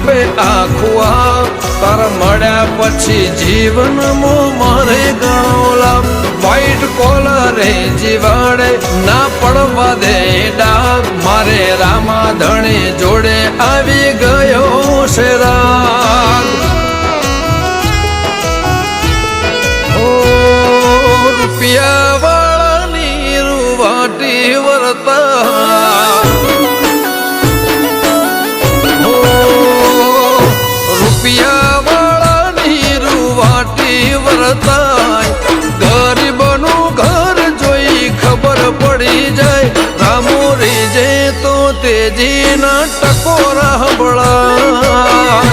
આપે આખું તારા મળ્યા પછી જીવનમાં મારે ઘણો લાભ વ્હાઈટ કોલરે જીવાડે ના પડવા દે ડાઘ મારે રામા ધણી જોડે આવી ગયો છે રાગ રૂપિયા વાળાની રૂવાટી વર્તા રૂપિયા વાળાની રૂવાટી વર્તાય ગરીબનું ઘર જોઈ ખબર પડી જાય રામો રીજે તો તેજીના ટકોરા હંભળાય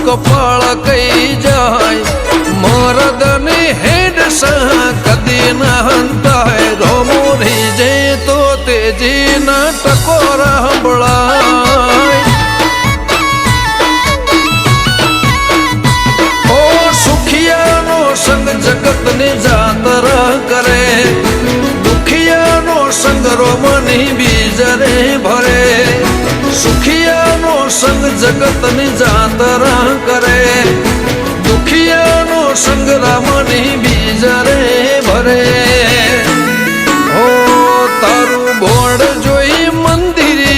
કપાળ કઈ જાય મરદની હેડ સહ કદી ના હંતાય રોમો રીજે તો તેજીના ટકોરા હંભળાય ઓ સુખિયાનો સંગ જગતની જાતરા કરે દુખિયાનો સંગ રોમની બીજરે ભરે સુખિયાનો સંગ જગતની જાતરા કરે દુખિયાનો સંગ રામની બીજરે ભરે હો તારું બોર્ડ જોઈ મંદિરે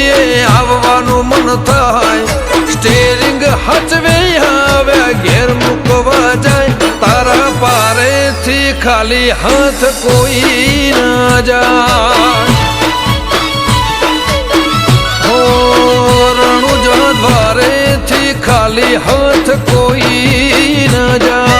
આવવાનું મન થાય સ્ટેરિંગ હચવે આવ્યા ઘેર મૂકવા જાય તારા પારેથી ખાલી હાથ કોઈ ના જાય દ્વારેથી ખાલી હાથ કોઈ ન જાય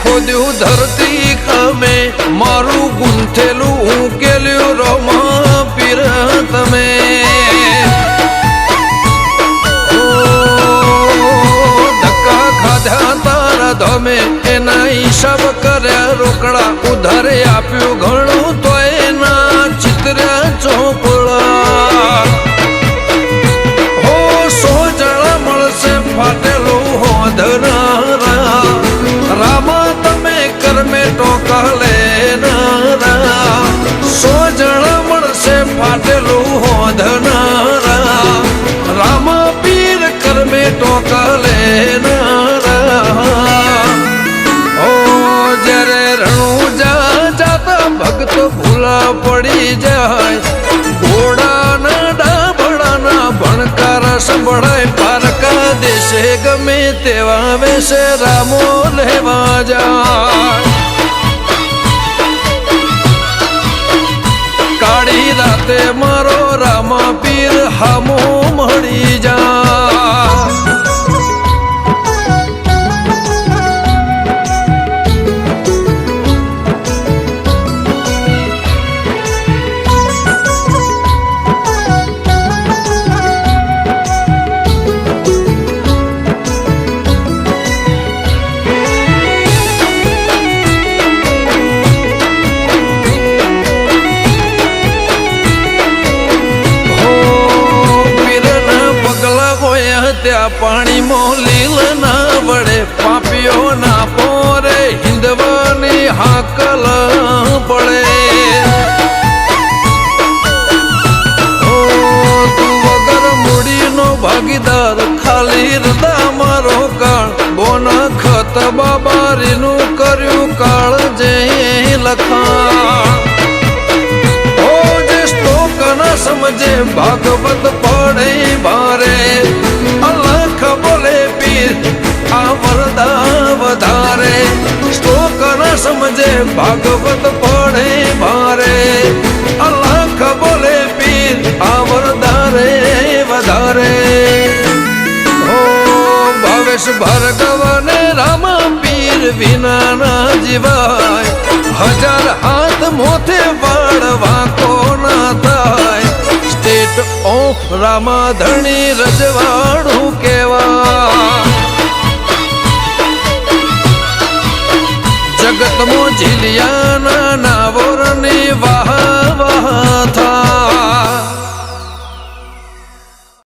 ખોદ્યું ધરતી ખમે મારું ગુંથેલું ઉકેલ્યું રોમા પીર તમે ધક્કા ખાધા તારા ધમે એના હિસાબ કર્યા રોકડા ઉધારે આપ્યું ઘણું તો એના ચિત્ર્યા ચોપડા હો 100 જણા મળશે ફાટેલું હોધનારા રામા કરમે ટોકા લેનારા 100 જણા મળશે ફાટેલું હોધનારા રામા પીર કરમે ટોકા લેનારા ઓ જ્યારે રણુજા જાતા ભક્ત ભૂલા પડી જાય ઘોડાના ડાબડાના ભણકાર સંભળાય પારકા દેશે ગમે તેવા વેશે રામો લેવા જાય કાળી રાતે મારો રામા પીર હામો મળી જાય ત્યાં પાણીમાં લીલ ના વડે પાપીઓ ના પોરે હિંદવાની હાકલ પડે તું વગર મૂડીનો ભાગીદાર ખાલી હૃદય મારો કાળ બોના ખત બાબારીનું કર્યું કાળ જે લખાણ જે શ્લોક ના સમજે ભાગવત પડે ભારે અલખ બોલે પીર આ વરદા વધારે શ્લોક ન સમજે ભાગવત પડે ભારે અલખ બોલે પીર આ વરદા રે વધારે હો ભાવેશ ભાર્ગવ ને રામા પીર વિના ના જીવાય હજાર હાથ મોથે પાડવા કોના થાય સ્ટેટ ઓફ રામાધણી રજવાડું કહેવાય